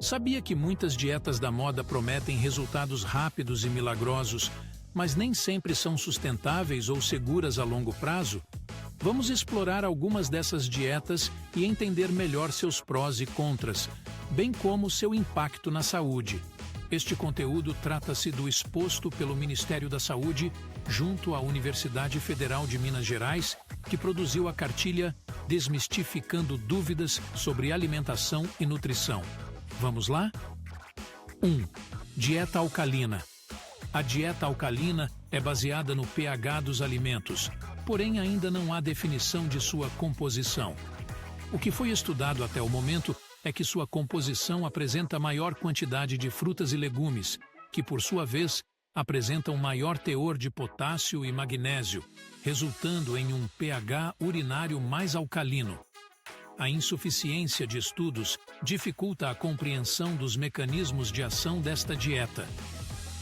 Sabia que muitas dietas da moda prometem resultados rápidos e milagrosos, mas nem sempre são sustentáveis ou seguras a longo prazo? Vamos explorar algumas dessas dietas e entender melhor seus prós e contras, bem como seu impacto na saúde. Este conteúdo trata-se do exposto pelo Ministério da Saúde junto à Universidade Federal de Minas Gerais, que produziu a cartilha Desmistificando Dúvidas sobre Alimentação e Nutrição. Vamos lá? 1. Dieta alcalina. A dieta alcalina é baseada no pH dos alimentos, porém ainda não há definição de sua composição. O que foi estudado até o momento é que sua composição apresenta maior quantidade de frutas e legumes, que por sua vez apresentam maior teor de potássio e magnésio, resultando em um pH urinário mais alcalino. A insuficiência de estudos dificulta a compreensão dos mecanismos de ação desta dieta.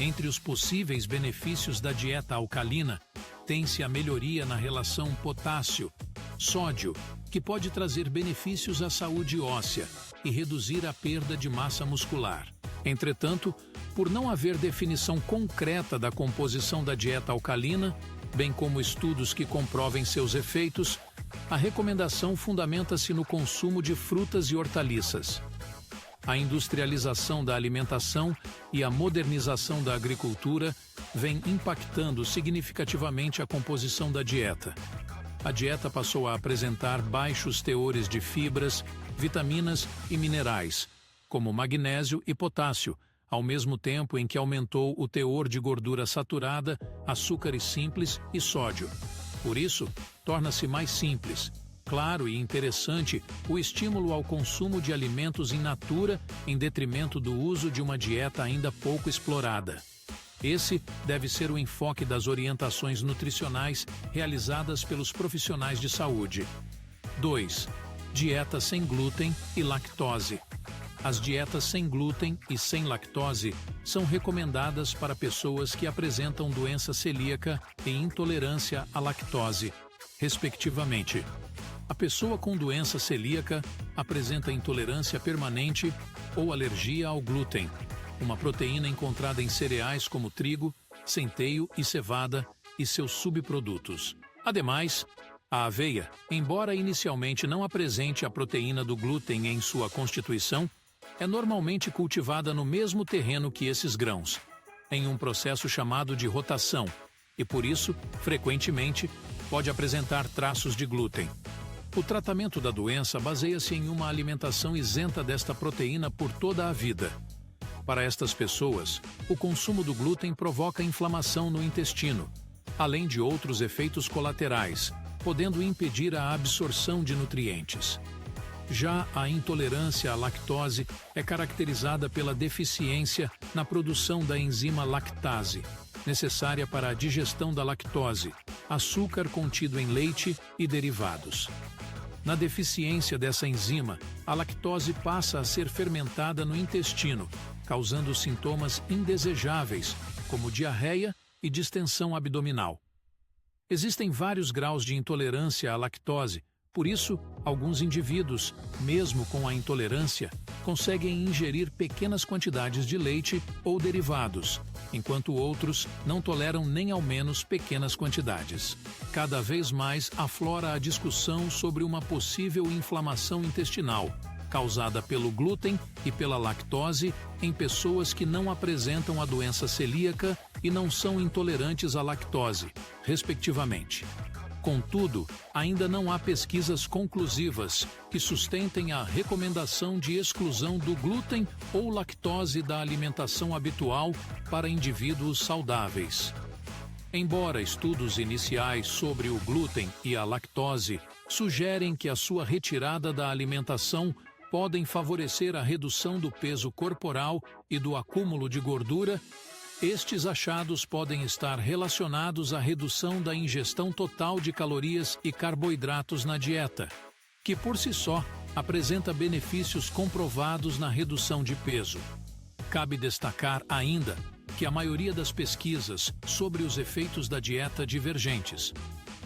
Entre os possíveis benefícios da dieta alcalina, tem-se a melhoria na relação potássio-sódio, que pode trazer benefícios à saúde óssea e reduzir a perda de massa muscular. Entretanto, por não haver definição concreta da composição da dieta alcalina, bem como estudos que comprovem seus efeitos, a recomendação fundamenta-se no consumo de frutas e hortaliças. A industrialização da alimentação e a modernização da agricultura vêm impactando significativamente a composição da dieta. A dieta passou a apresentar baixos teores de fibras, vitaminas e minerais, como magnésio e potássio, ao mesmo tempo em que aumentou o teor de gordura saturada, açúcares simples e sódio. Por isso, torna-se mais simples, claro e interessante o estímulo ao consumo de alimentos in natura em detrimento do uso de uma dieta ainda pouco explorada. Esse deve ser o enfoque das orientações nutricionais realizadas pelos profissionais de saúde. 2. Dieta sem glúten e lactose. As dietas sem glúten e sem lactose são recomendadas para pessoas que apresentam doença celíaca e intolerância à lactose, respectivamente. A pessoa com doença celíaca apresenta intolerância permanente ou alergia ao glúten, uma proteína encontrada em cereais como trigo, centeio e cevada e seus subprodutos. Ademais, a aveia, embora inicialmente não apresente a proteína do glúten em sua constituição, é normalmente cultivada no mesmo terreno que esses grãos, em um processo chamado de rotação, e por isso, frequentemente, pode apresentar traços de glúten. O tratamento da doença baseia-se em uma alimentação isenta desta proteína por toda a vida. Para estas pessoas, o consumo do glúten provoca inflamação no intestino, além de outros efeitos colaterais, podendo impedir a absorção de nutrientes. Já a intolerância à lactose é caracterizada pela deficiência na produção da enzima lactase, necessária para a digestão da lactose, açúcar contido em leite e derivados. Na deficiência dessa enzima, a lactose passa a ser fermentada no intestino, causando sintomas indesejáveis, como diarreia e distensão abdominal. Existem vários graus de intolerância à lactose, por isso, alguns indivíduos, mesmo com a intolerância, conseguem ingerir pequenas quantidades de leite ou derivados, enquanto outros não toleram nem ao menos pequenas quantidades. Cada vez mais aflora a discussão sobre uma possível inflamação intestinal, causada pelo glúten e pela lactose em pessoas que não apresentam a doença celíaca e não são intolerantes à lactose, respectivamente. Contudo, ainda não há pesquisas conclusivas que sustentem a recomendação de exclusão do glúten ou lactose da alimentação habitual para indivíduos saudáveis. Embora estudos iniciais sobre o glúten e a lactose sugerem que a sua retirada da alimentação podem favorecer a redução do peso corporal e do acúmulo de gordura, estes achados podem estar relacionados à redução da ingestão total de calorias e carboidratos na dieta, que por si só apresenta benefícios comprovados na redução de peso. Cabe destacar ainda que a maioria das pesquisas sobre os efeitos da dieta divergentes.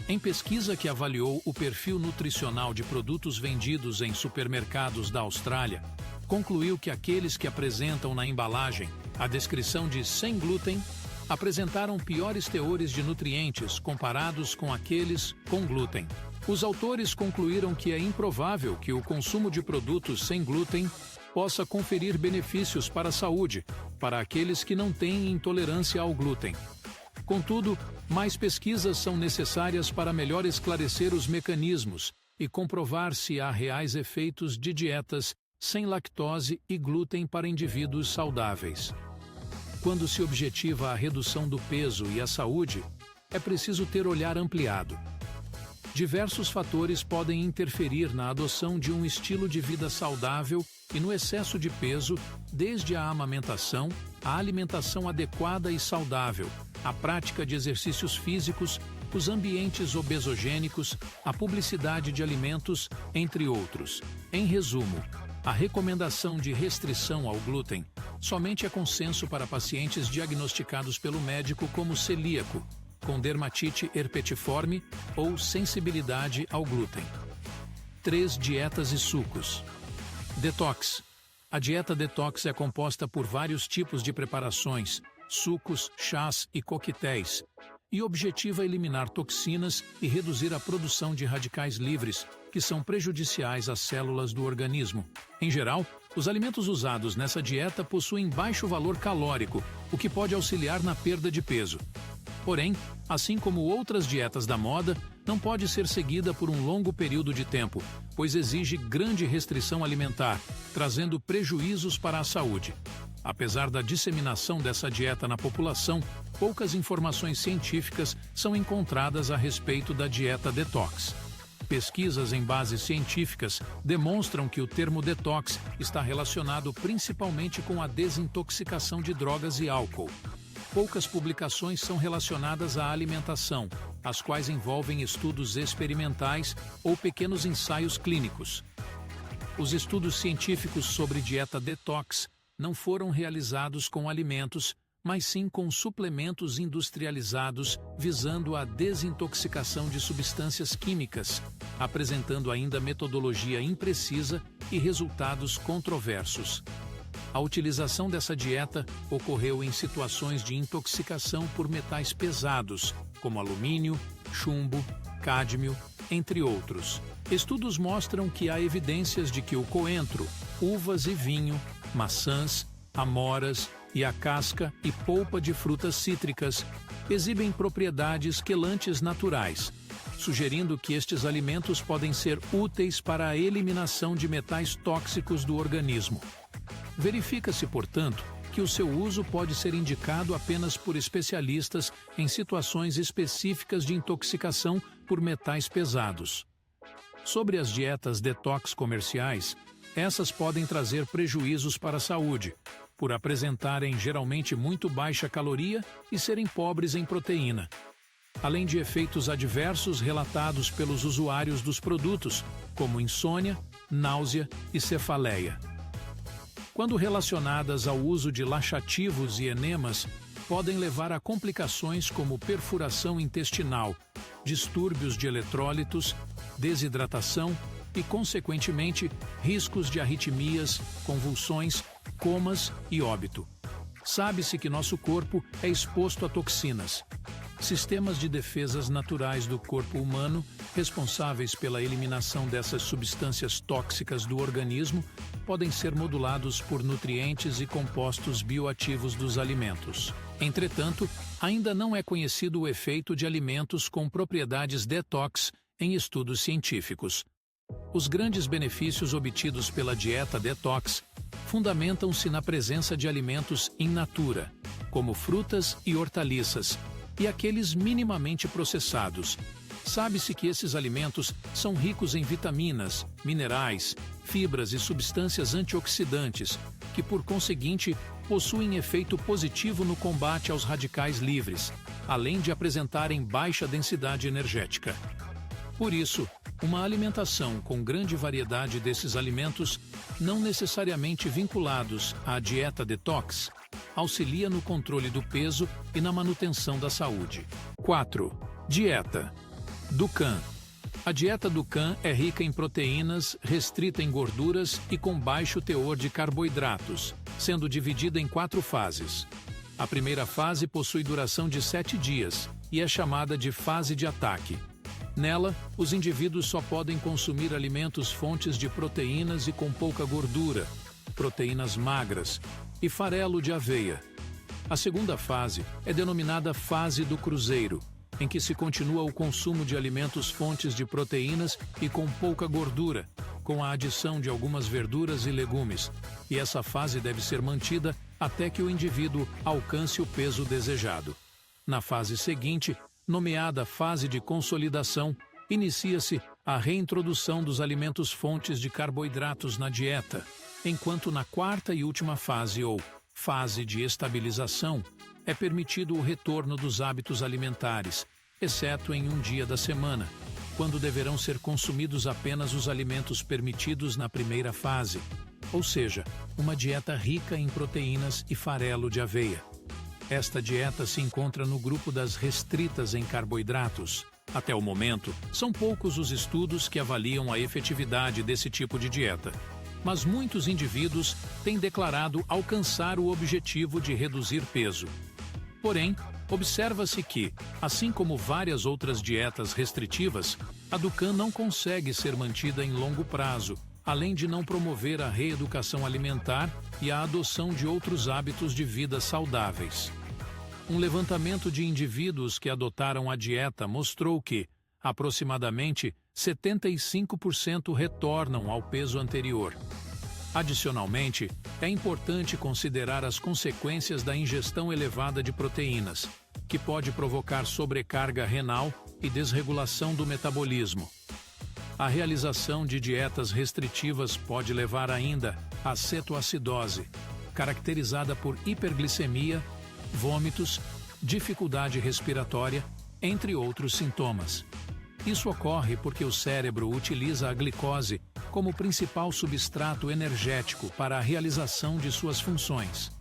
Em pesquisa que avaliou o perfil nutricional de produtos vendidos em supermercados da Austrália, concluiu que aqueles que apresentam na embalagem a descrição de sem glúten apresentaram piores teores de nutrientes comparados com aqueles com glúten. Os autores concluíram que é improvável que o consumo de produtos sem glúten possa conferir benefícios para a saúde para aqueles que não têm intolerância ao glúten. Contudo, mais pesquisas são necessárias para melhor esclarecer os mecanismos e comprovar se há reais efeitos de dietas sem lactose e glúten para indivíduos saudáveis. Quando se objetiva a redução do peso e a saúde, é preciso ter olhar ampliado. Diversos fatores podem interferir na adoção de um estilo de vida saudável e no excesso de peso, desde a amamentação, a alimentação adequada e saudável, a prática de exercícios físicos, os ambientes obesogênicos, a publicidade de alimentos, entre outros. Em resumo, a recomendação de restrição ao glúten somente é consenso para pacientes diagnosticados pelo médico como celíaco, com dermatite herpetiforme ou sensibilidade ao glúten. 3 dietas e sucos. Detox. A dieta detox é composta por vários tipos de preparações, sucos, chás e coquetéis, e objetiva eliminar toxinas e reduzir a produção de radicais livres, que são prejudiciais às células do organismo. Em geral, os alimentos usados nessa dieta possuem baixo valor calórico, o que pode auxiliar na perda de peso. Porém, assim como outras dietas da moda, não pode ser seguida por um longo período de tempo, pois exige grande restrição alimentar, trazendo prejuízos para a saúde. Apesar da disseminação dessa dieta na população, poucas informações científicas são encontradas a respeito da dieta detox. Pesquisas em bases científicas demonstram que o termo detox está relacionado principalmente com a desintoxicação de drogas e álcool. Poucas publicações são relacionadas à alimentação, as quais envolvem estudos experimentais ou pequenos ensaios clínicos. Os estudos científicos sobre dieta detox não foram realizados com alimentos, mas sim com suplementos industrializados visando a desintoxicação de substâncias químicas, apresentando ainda metodologia imprecisa e resultados controversos. A utilização dessa dieta ocorreu em situações de intoxicação por metais pesados, como alumínio, chumbo, cádmio, entre outros. Estudos mostram que há evidências de que o coentro, uvas e vinho, maçãs, amoras e a casca e polpa de frutas cítricas exibem propriedades quelantes naturais, sugerindo que estes alimentos podem ser úteis para a eliminação de metais tóxicos do organismo. Verifica-se, portanto, que o seu uso pode ser indicado apenas por especialistas em situações específicas de intoxicação por metais pesados. Sobre as dietas detox comerciais, essas podem trazer prejuízos para a saúde, por apresentarem geralmente muito baixa caloria e serem pobres em proteína, além de efeitos adversos relatados pelos usuários dos produtos, como insônia, náusea e cefaleia. Quando relacionadas ao uso de laxativos e enemas, podem levar a complicações como perfuração intestinal, distúrbios de eletrólitos, desidratação e, consequentemente, riscos de arritmias, convulsões, comas e óbito. Sabe-se que nosso corpo é exposto a toxinas. Sistemas de defesas naturais do corpo humano, responsáveis pela eliminação dessas substâncias tóxicas do organismo, podem ser modulados por nutrientes e compostos bioativos dos alimentos. Entretanto, ainda não é conhecido o efeito de alimentos com propriedades detox em estudos científicos. Os grandes benefícios obtidos pela dieta detox fundamentam-se na presença de alimentos in natura, como frutas e hortaliças, e aqueles minimamente processados. Sabe-se que esses alimentos são ricos em vitaminas, minerais, fibras e substâncias antioxidantes, que por conseguinte possuem efeito positivo no combate aos radicais livres, além de apresentarem baixa densidade energética. Por isso, uma alimentação com grande variedade desses alimentos, não necessariamente vinculados à dieta detox, auxilia no controle do peso e na manutenção da saúde. 4. Dieta. Dukan. A dieta Dukan é rica em proteínas, restrita em gorduras e com baixo teor de carboidratos, sendo dividida em 4 fases. A primeira fase possui duração de 7 dias e é chamada de fase de ataque. Nela, os indivíduos só podem consumir alimentos fontes de proteínas e com pouca gordura, proteínas magras e farelo de aveia. A segunda fase é denominada fase do cruzeiro, em que se continua o consumo de alimentos fontes de proteínas e com pouca gordura, com a adição de algumas verduras e legumes, e essa fase deve ser mantida até que o indivíduo alcance o peso desejado. Na fase seguinte, nomeada fase de consolidação, inicia-se a reintrodução dos alimentos fontes de carboidratos na dieta, enquanto na quarta e última fase, ou fase de estabilização, é permitido o retorno dos hábitos alimentares, exceto em um dia da semana, quando deverão ser consumidos apenas os alimentos permitidos na primeira fase, ou seja, uma dieta rica em proteínas e farelo de aveia. Esta dieta se encontra no grupo das restritas em carboidratos. Até o momento, são poucos os estudos que avaliam a efetividade desse tipo de dieta, mas muitos indivíduos têm declarado alcançar o objetivo de reduzir peso. Porém, observa-se que, assim como várias outras dietas restritivas, a Dukan não consegue ser mantida em longo prazo, além de não promover a reeducação alimentar e a adoção de outros hábitos de vida saudáveis. Um levantamento de indivíduos que adotaram a dieta mostrou que, aproximadamente, 75% retornam ao peso anterior. Adicionalmente, é importante considerar as consequências da ingestão elevada de proteínas, que pode provocar sobrecarga renal e desregulação do metabolismo. A realização de dietas restritivas pode levar ainda à cetoacidose, caracterizada por hiperglicemia, vômitos, dificuldade respiratória, entre outros sintomas. Isso ocorre porque o cérebro utiliza a glicose como principal substrato energético para a realização de suas funções.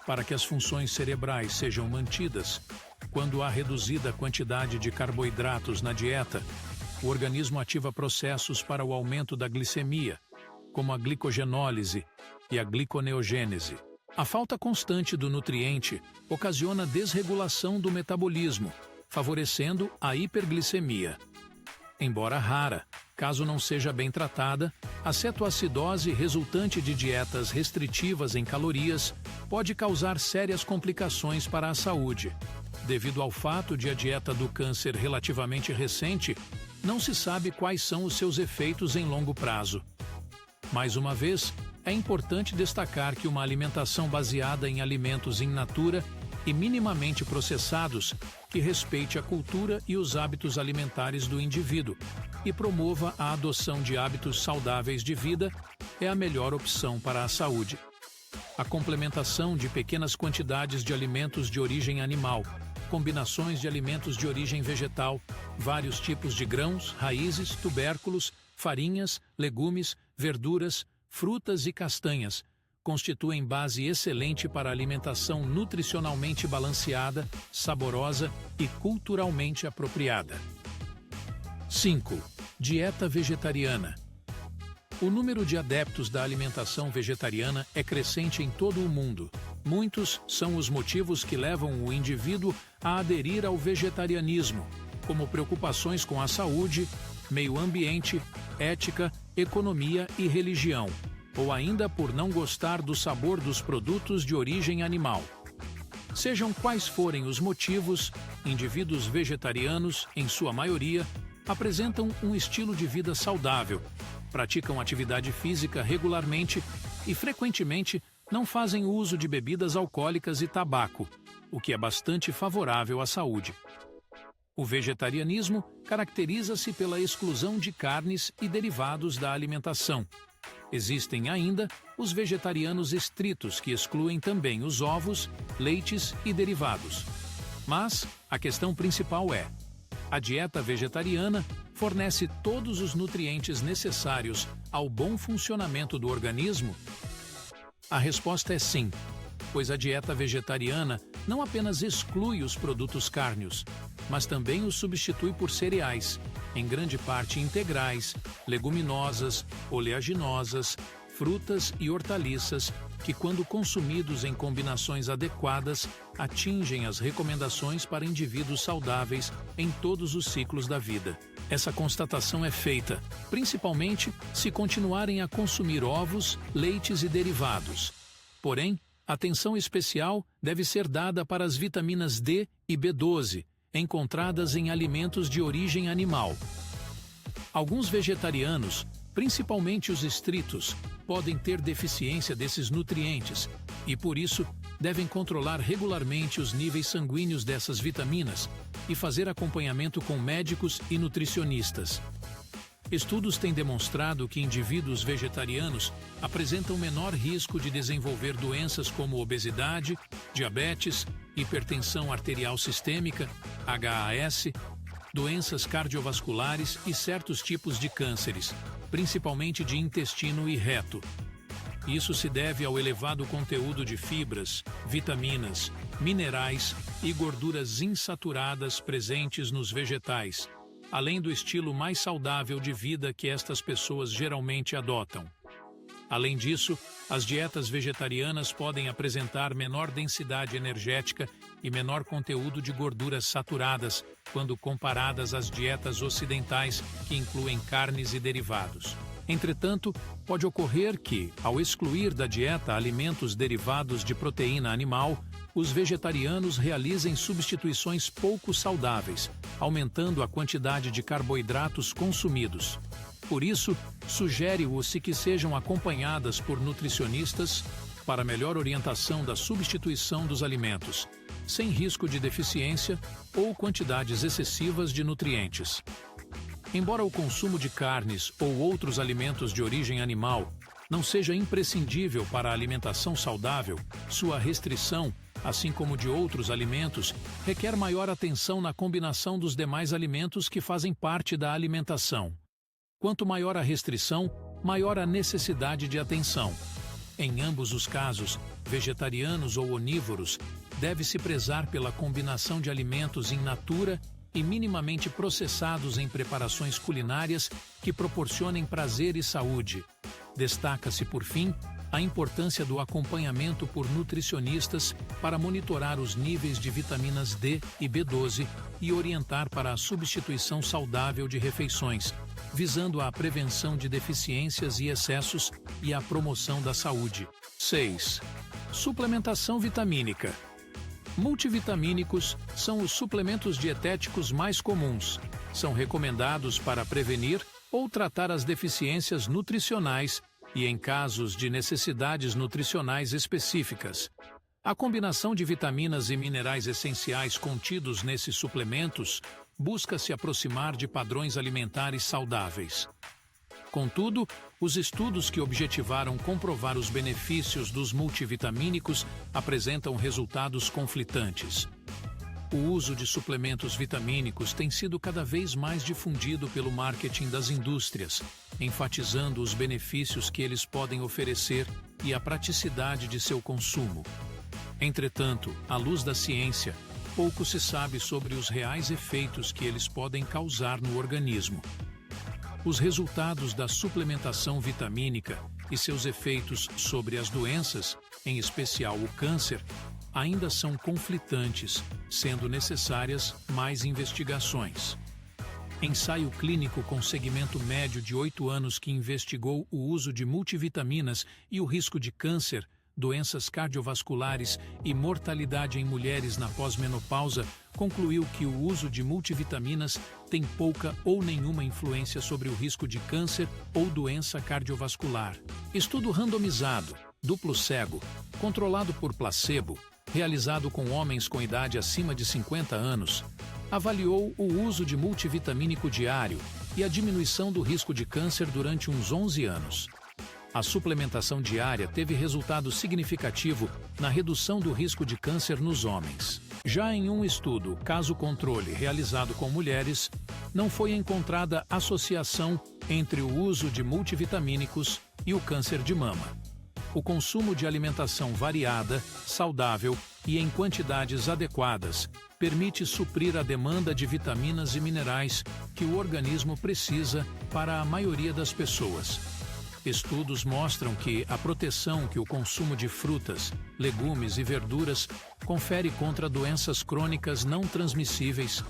Para que as funções cerebrais sejam mantidas, quando há reduzida quantidade de carboidratos na dieta, o organismo ativa processos para o aumento da glicemia, como a glicogenólise e a gliconeogênese. A falta constante do nutriente ocasiona desregulação do metabolismo, favorecendo a hiperglicemia. Embora rara, caso não seja bem tratada, a cetoacidose resultante de dietas restritivas em calorias pode causar sérias complicações para a saúde. Devido ao fato de a dieta do câncer relativamente recente, não se sabe quais são os seus efeitos em longo prazo. Mais uma vez, é importante destacar que uma alimentação baseada em alimentos in natura e minimamente processados, que respeite a cultura e os hábitos alimentares do indivíduo e promova a adoção de hábitos saudáveis de vida, é a melhor opção para a saúde. A complementação de pequenas quantidades de alimentos de origem animal, combinações de alimentos de origem vegetal, vários tipos de grãos, raízes, tubérculos, farinhas, legumes, verduras, frutas e castanhas, constituem base excelente para alimentação nutricionalmente balanceada, saborosa e culturalmente apropriada. 5. Dieta vegetariana. O número de adeptos da alimentação vegetariana é crescente em todo o mundo. Muitos são os motivos que levam o indivíduo a aderir ao vegetarianismo, como preocupações com a saúde, meio ambiente, ética, economia e religião, ou ainda por não gostar do sabor dos produtos de origem animal. Sejam quais forem os motivos, indivíduos vegetarianos, em sua maioria, apresentam um estilo de vida saudável, praticam atividade física regularmente e, frequentemente, não fazem uso de bebidas alcoólicas e tabaco, o que é bastante favorável à saúde. O vegetarianismo caracteriza-se pela exclusão de carnes e derivados da alimentação. Existem ainda os vegetarianos estritos, que excluem também os ovos, leites e derivados. Mas a questão principal é: a dieta vegetariana fornece todos os nutrientes necessários ao bom funcionamento do organismo? A resposta é sim, pois a dieta vegetariana não apenas exclui os produtos cárneos, mas também os substitui por cereais, em grande parte integrais, leguminosas, oleaginosas, frutas e hortaliças que, quando consumidos em combinações adequadas, atingem as recomendações para indivíduos saudáveis em todos os ciclos da vida. Essa constatação é feita, principalmente, se continuarem a consumir ovos, leites e derivados. Porém, atenção especial deve ser dada para as vitaminas D e B12, encontradas em alimentos de origem animal. Alguns vegetarianos, principalmente os estritos, podem ter deficiência desses nutrientes e, por isso, devem controlar regularmente os níveis sanguíneos dessas vitaminas e fazer acompanhamento com médicos e nutricionistas. Estudos têm demonstrado que indivíduos vegetarianos apresentam menor risco de desenvolver doenças como obesidade, diabetes, hipertensão arterial sistêmica, HAS, doenças cardiovasculares e certos tipos de cânceres, principalmente de intestino e reto. Isso se deve ao elevado conteúdo de fibras, vitaminas, minerais e gorduras insaturadas presentes nos vegetais, além do estilo mais saudável de vida que estas pessoas geralmente adotam. Além disso, as dietas vegetarianas podem apresentar menor densidade energética e menor conteúdo de gorduras saturadas quando comparadas às dietas ocidentais, que incluem carnes e derivados. Entretanto, pode ocorrer que, ao excluir da dieta alimentos derivados de proteína animal, os vegetarianos realizem substituições pouco saudáveis, aumentando a quantidade de carboidratos consumidos. Por isso, sugere-se que sejam acompanhadas por nutricionistas para melhor orientação da substituição dos alimentos, sem risco de deficiência ou quantidades excessivas de nutrientes. Embora o consumo de carnes ou outros alimentos de origem animal não seja imprescindível para a alimentação saudável, sua restrição, assim como de outros alimentos, requer maior atenção na combinação dos demais alimentos que fazem parte da alimentação. Quanto maior a restrição, maior a necessidade de atenção. Em ambos os casos, vegetarianos ou onívoros, deve-se prezar pela combinação de alimentos in natura e minimamente processados em preparações culinárias que proporcionem prazer e saúde. Destaca-se, por fim, a importância do acompanhamento por nutricionistas para monitorar os níveis de vitaminas D e B12 e orientar para a substituição saudável de refeições, visando a prevenção de deficiências e excessos e a promoção da saúde. 6. Suplementação vitamínica. Multivitamínicos são os suplementos dietéticos mais comuns. São recomendados para prevenir ou tratar as deficiências nutricionais e em casos de necessidades nutricionais específicas. A combinação de vitaminas e minerais essenciais contidos nesses suplementos busca se aproximar de padrões alimentares saudáveis. Contudo, os estudos que objetivaram comprovar os benefícios dos multivitamínicos apresentam resultados conflitantes. O uso de suplementos vitamínicos tem sido cada vez mais difundido pelo marketing das indústrias, enfatizando os benefícios que eles podem oferecer e a praticidade de seu consumo. Entretanto, à luz da ciência, pouco se sabe sobre os reais efeitos que eles podem causar no organismo. Os resultados da suplementação vitamínica e seus efeitos sobre as doenças, em especial o câncer, ainda são conflitantes, sendo necessárias mais investigações. Ensaio clínico com segmento médio de 8 anos que investigou o uso de multivitaminas e o risco de câncer, doenças cardiovasculares e mortalidade em mulheres na pós-menopausa, concluiu que o uso de multivitaminas tem pouca ou nenhuma influência sobre o risco de câncer ou doença cardiovascular. Estudo randomizado, duplo cego, controlado por placebo, realizado com homens com idade acima de 50 anos, avaliou o uso de multivitamínico diário e a diminuição do risco de câncer durante uns 11 anos. A suplementação diária teve resultado significativo na redução do risco de câncer nos homens. Já em um estudo, caso-controle, realizado com mulheres, não foi encontrada associação entre o uso de multivitamínicos e o câncer de mama. O consumo de alimentação variada, saudável e em quantidades adequadas permite suprir a demanda de vitaminas e minerais que o organismo precisa para a maioria das pessoas. Estudos mostram que a proteção que o consumo de frutas, legumes e verduras confere contra doenças crônicas não transmissíveis,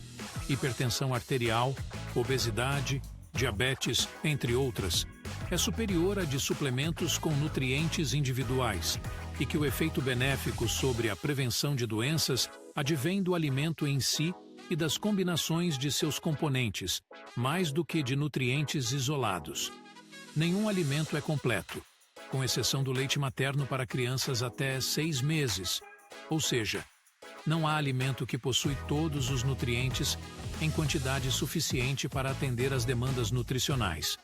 hipertensão arterial, obesidade, diabetes, entre outras, é superior à de suplementos com nutrientes individuais e que o efeito benéfico sobre a prevenção de doenças advém do alimento em si e das combinações de seus componentes, mais do que de nutrientes isolados. Nenhum alimento é completo, com exceção do leite materno para crianças até 6 meses, ou seja, não há alimento que possui todos os nutrientes em quantidade suficiente para atender às demandas nutricionais.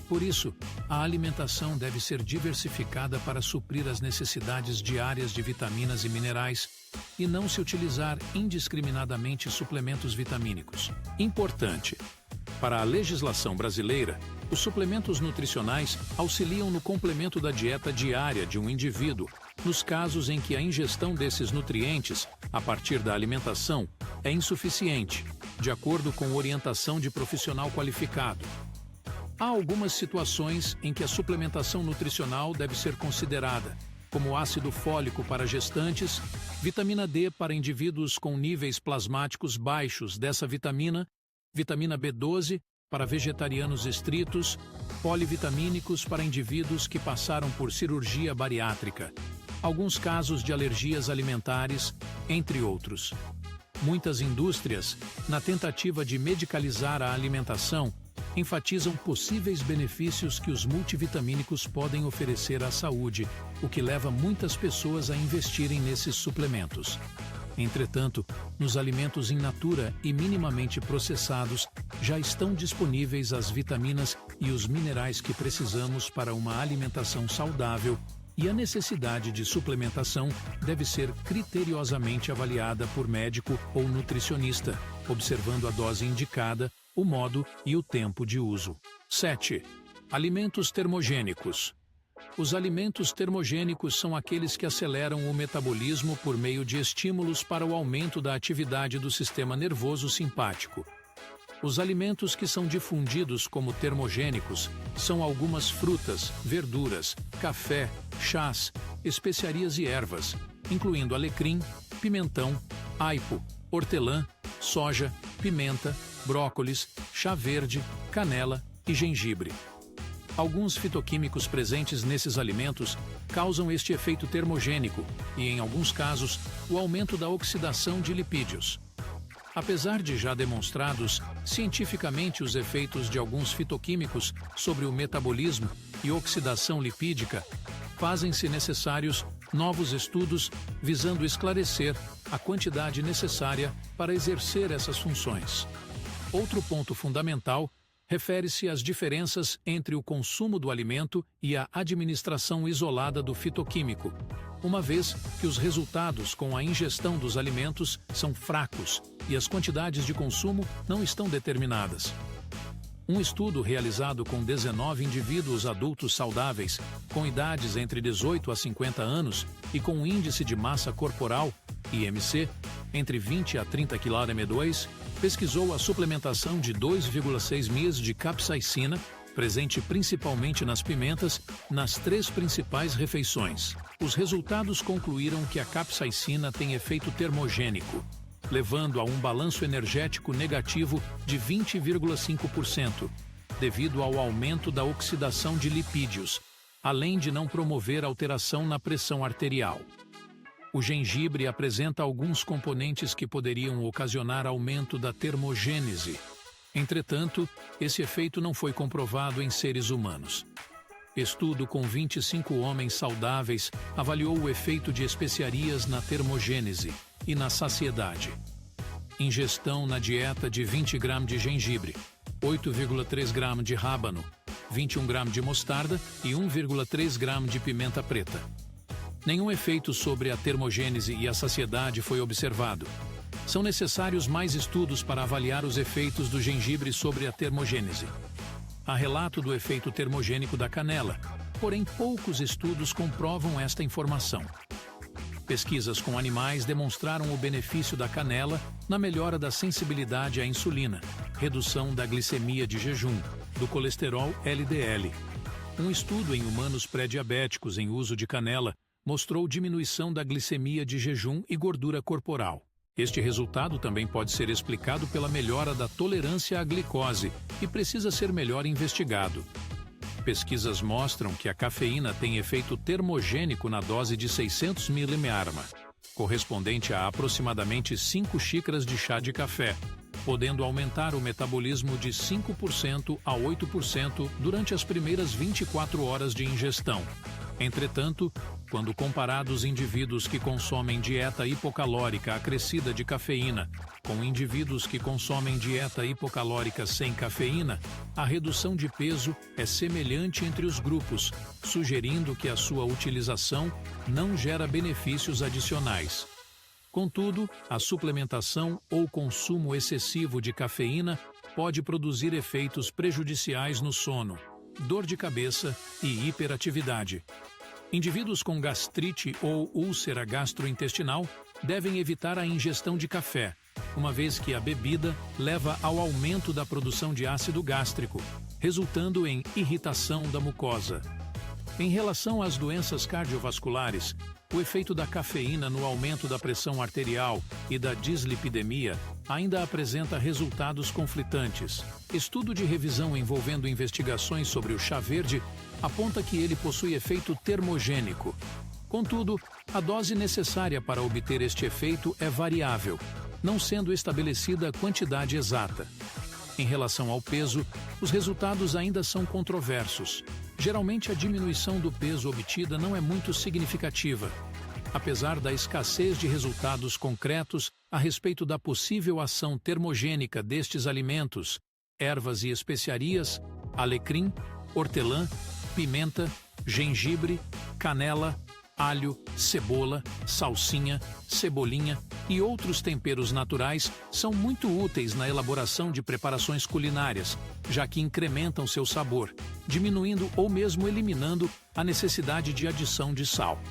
Por isso, a alimentação deve ser diversificada para suprir as necessidades diárias de vitaminas e minerais e não se utilizar indiscriminadamente suplementos vitamínicos. Importante: para a legislação brasileira, os suplementos nutricionais auxiliam no complemento da dieta diária de um indivíduo, nos casos em que a ingestão desses nutrientes, a partir da alimentação, é insuficiente, de acordo com orientação de profissional qualificado. Há algumas situações em que a suplementação nutricional deve ser considerada, como ácido fólico para gestantes, vitamina D para indivíduos com níveis plasmáticos baixos dessa vitamina, vitamina B12 para vegetarianos estritos, polivitamínicos para indivíduos que passaram por cirurgia bariátrica, alguns casos de alergias alimentares, entre outros. Muitas indústrias, na tentativa de medicalizar a alimentação, enfatizam possíveis benefícios que os multivitamínicos podem oferecer à saúde, o que leva muitas pessoas a investirem nesses suplementos. Entretanto, nos alimentos in natura e minimamente processados, já estão disponíveis as vitaminas e os minerais que precisamos para uma alimentação saudável, e a necessidade de suplementação deve ser criteriosamente avaliada por médico ou nutricionista, observando a dose indicada, o modo e o tempo de uso. 7. Alimentos termogênicos. Os alimentos termogênicos são aqueles que aceleram o metabolismo por meio de estímulos para o aumento da atividade do sistema nervoso simpático. Os alimentos que são difundidos como termogênicos são algumas frutas, verduras, café, chás, especiarias e ervas, incluindo alecrim, pimentão, aipo, hortelã, soja, pimenta, brócolis, chá verde, canela e gengibre. Alguns fitoquímicos presentes nesses alimentos causam este efeito termogênico e, em alguns casos, o aumento da oxidação de lipídios. Apesar de já demonstrados cientificamente os efeitos de alguns fitoquímicos sobre o metabolismo e oxidação lipídica, fazem-se necessários novos estudos visando esclarecer a quantidade necessária para exercer essas funções. Outro ponto fundamental refere-se às diferenças entre o consumo do alimento e a administração isolada do fitoquímico, uma vez que os resultados com a ingestão dos alimentos são fracos e as quantidades de consumo não estão determinadas. Um estudo realizado com 19 indivíduos adultos saudáveis, com idades entre 18 a 50 anos e com um índice de massa corporal, IMC, entre 20 a 30 kgm2, pesquisou a suplementação de 2,6 ml de capsaicina, presente principalmente nas pimentas, nas 3 principais refeições. Os resultados concluíram que a capsaicina tem efeito termogênico, levando a um balanço energético negativo de 20,5%, devido ao aumento da oxidação de lipídios, além de não promover alteração na pressão arterial. O gengibre apresenta alguns componentes que poderiam ocasionar aumento da termogênese. Entretanto, esse efeito não foi comprovado em seres humanos. Estudo com 25 homens saudáveis avaliou o efeito de especiarias na termogênese e na saciedade. Ingestão na dieta de 20 gramas de gengibre, 8,3 gramas de rábano, 21 gramas de mostarda e 1,3 gramas de pimenta preta. Nenhum efeito sobre a termogênese e a saciedade foi observado. São necessários mais estudos para avaliar os efeitos do gengibre sobre a termogênese. Há relato do efeito termogênico da canela, porém poucos estudos comprovam esta informação. Pesquisas com animais demonstraram o benefício da canela na melhora da sensibilidade à insulina, redução da glicemia de jejum, do colesterol LDL. Um estudo em humanos pré-diabéticos em uso de canela mostrou diminuição da glicemia de jejum e gordura corporal. Este resultado também pode ser explicado pela melhora da tolerância à glicose e precisa ser melhor investigado. Pesquisas mostram que a cafeína tem efeito termogênico na dose de 600 ml, correspondente a aproximadamente 5 xícaras de chá de café, podendo aumentar o metabolismo de 5% a 8% durante as primeiras 24 horas de ingestão. Entretanto, quando comparados indivíduos que consomem dieta hipocalórica acrescida de cafeína com indivíduos que consomem dieta hipocalórica sem cafeína, a redução de peso é semelhante entre os grupos, sugerindo que a sua utilização não gera benefícios adicionais. Contudo, a suplementação ou consumo excessivo de cafeína pode produzir efeitos prejudiciais no sono, dor de cabeça e hiperatividade. Indivíduos com gastrite ou úlcera gastrointestinal devem evitar a ingestão de café, uma vez que a bebida leva ao aumento da produção de ácido gástrico, resultando em irritação da mucosa. Em relação às doenças cardiovasculares, o efeito da cafeína no aumento da pressão arterial e da dislipidemia ainda apresenta resultados conflitantes. Estudo de revisão envolvendo investigações sobre o chá verde aponta que ele possui efeito termogênico. Contudo, a dose necessária para obter este efeito é variável, não sendo estabelecida a quantidade exata. Em relação ao peso, os resultados ainda são controversos. Geralmente, a diminuição do peso obtida não é muito significativa. Apesar da escassez de resultados concretos a respeito da possível ação termogênica destes alimentos, ervas e especiarias, alecrim, hortelã, pimenta, gengibre, canela, alho, cebola, salsinha, cebolinha e outros temperos naturais são muito úteis na elaboração de preparações culinárias, já que incrementam seu sabor, diminuindo ou mesmo eliminando a necessidade de adição de sal.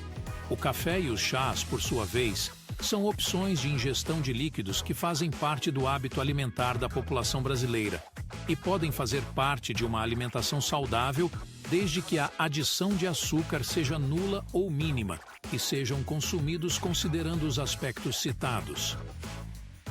O café e os chás, por sua vez, são opções de ingestão de líquidos que fazem parte do hábito alimentar da população brasileira e podem fazer parte de uma alimentação saudável desde que a adição de açúcar seja nula ou mínima e sejam consumidos considerando os aspectos citados.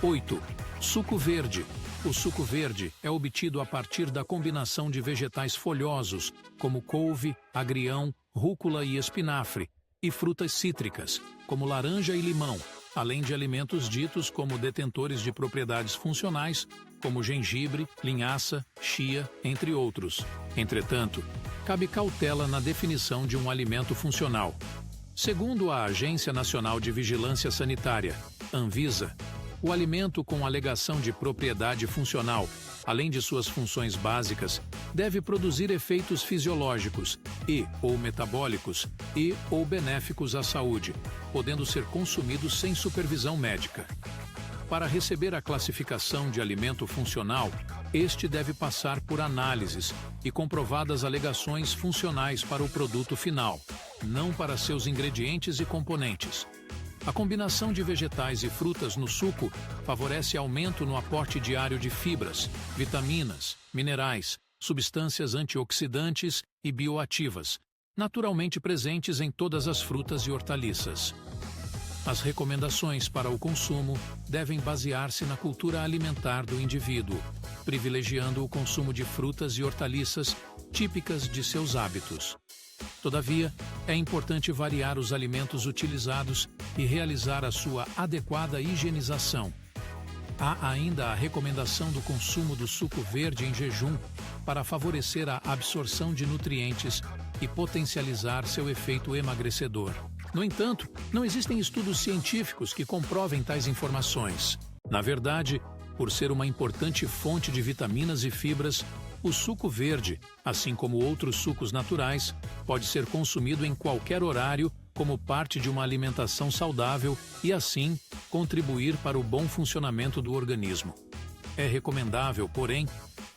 8. Suco verde. O suco verde é obtido a partir da combinação de vegetais folhosos, como couve, agrião, rúcula e espinafre, e frutas cítricas, como laranja e limão, além de alimentos ditos como detentores de propriedades funcionais, como gengibre, linhaça, chia, entre outros. Entretanto, cabe cautela na definição de um alimento funcional. Segundo a Agência Nacional de Vigilância Sanitária, Anvisa, o alimento com alegação de propriedade funcional, além de suas funções básicas, deve produzir efeitos fisiológicos ou metabólicos ou benéficos à saúde, podendo ser consumido sem supervisão médica. Para receber a classificação de alimento funcional, este deve passar por análises e comprovadas alegações funcionais para o produto final, não para seus ingredientes e componentes. A combinação de vegetais e frutas no suco favorece aumento no aporte diário de fibras, vitaminas, minerais, substâncias antioxidantes e bioativas, naturalmente presentes em todas as frutas e hortaliças. As recomendações para o consumo devem basear-se na cultura alimentar do indivíduo, privilegiando o consumo de frutas e hortaliças típicas de seus hábitos. Todavia, é importante variar os alimentos utilizados e realizar a sua adequada higienização. Há ainda a recomendação do consumo do suco verde em jejum para favorecer a absorção de nutrientes e potencializar seu efeito emagrecedor. No entanto, não existem estudos científicos que comprovem tais informações. Na verdade, por ser uma importante fonte de vitaminas e fibras, o suco verde, assim como outros sucos naturais, pode ser consumido em qualquer horário como parte de uma alimentação saudável e, assim, contribuir para o bom funcionamento do organismo. É recomendável, porém,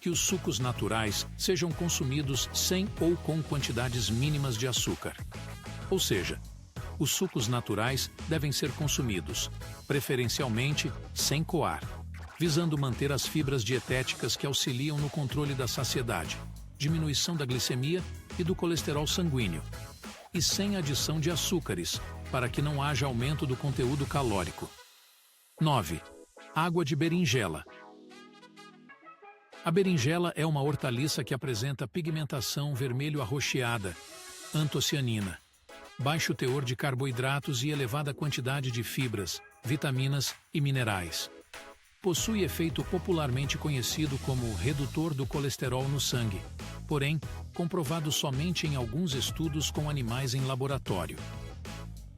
que que os sucos naturais sejam consumidos sem ou com quantidades mínimas de açúcar. Ou seja, os sucos naturais devem ser consumidos, preferencialmente sem coar, visando manter as fibras dietéticas que auxiliam no controle da saciedade, diminuição da glicemia e do colesterol sanguíneo, e sem adição de açúcares, para que não haja aumento do conteúdo calórico. 9. Água de berinjela. A berinjela é uma hortaliça que apresenta pigmentação vermelho arroxeada, antocianina, baixo teor de carboidratos e elevada quantidade de fibras, vitaminas e minerais. Possui efeito popularmente conhecido como redutor do colesterol no sangue, porém, comprovado somente em alguns estudos com animais em laboratório.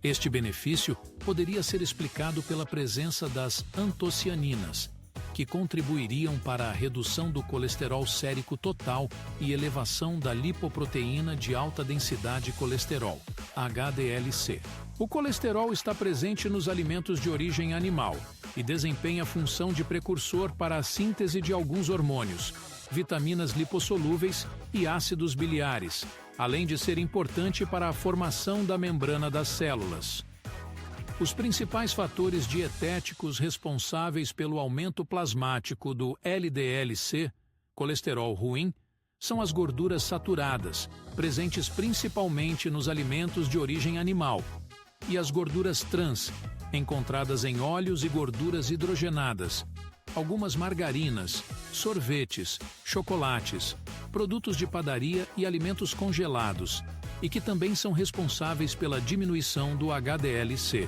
Este benefício poderia ser explicado pela presença das antocianinas, que contribuiriam para a redução do colesterol sérico total e elevação da lipoproteína de alta densidade colesterol, HDLC. O colesterol está presente nos alimentos de origem animal e desempenha função de precursor para a síntese de alguns hormônios, vitaminas lipossolúveis e ácidos biliares, além de ser importante para a formação da membrana das células. Os principais fatores dietéticos responsáveis pelo aumento plasmático do LDL-C, colesterol ruim, são as gorduras saturadas, presentes principalmente nos alimentos de origem animal, e as gorduras trans, encontradas em óleos e gorduras hidrogenadas, algumas margarinas, sorvetes, chocolates, produtos de padaria e alimentos congelados, e que também são responsáveis pela diminuição do HDL-C.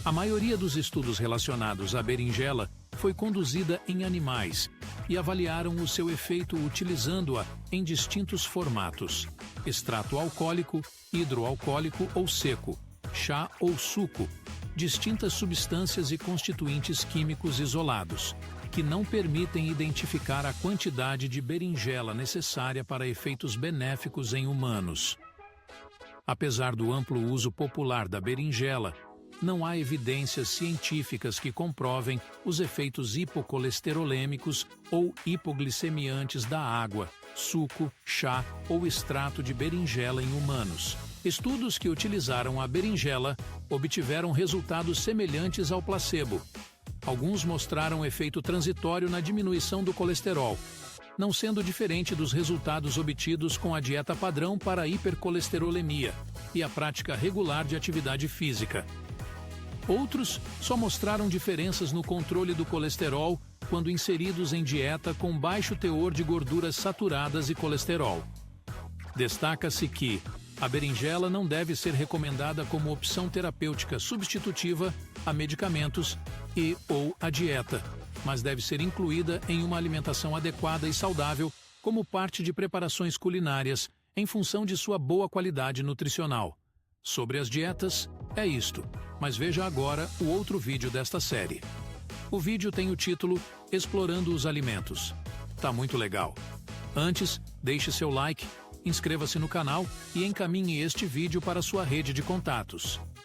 A maioria dos estudos relacionados à berinjela foi conduzida em animais e avaliaram o seu efeito utilizando-a em distintos formatos: extrato alcoólico, hidroalcoólico ou seco, chá ou suco, distintas substâncias e constituintes químicos isolados, que não permitem identificar a quantidade de berinjela necessária para efeitos benéficos em humanos. Apesar do amplo uso popular da berinjela, não há evidências científicas que comprovem os efeitos hipocolesterolêmicos ou hipoglicemiantes da água, suco, chá ou extrato de berinjela em humanos. Estudos que utilizaram a berinjela obtiveram resultados semelhantes ao placebo. Alguns mostraram efeito transitório na diminuição do colesterol, não sendo diferente dos resultados obtidos com a dieta padrão para a hipercolesterolemia e a prática regular de atividade física. Outros só mostraram diferenças no controle do colesterol quando inseridos em dieta com baixo teor de gorduras saturadas e colesterol. Destaca-se que a berinjela não deve ser recomendada como opção terapêutica substitutiva a medicamentos ou a dieta, mas deve ser incluída em uma alimentação adequada e saudável como parte de preparações culinárias em função de sua boa qualidade nutricional. Sobre as dietas, é isto, mas veja agora o outro vídeo desta série. O vídeo tem o título Explorando os Alimentos. Tá muito legal. Antes, deixe seu like, inscreva-se no canal e encaminhe este vídeo para sua rede de contatos.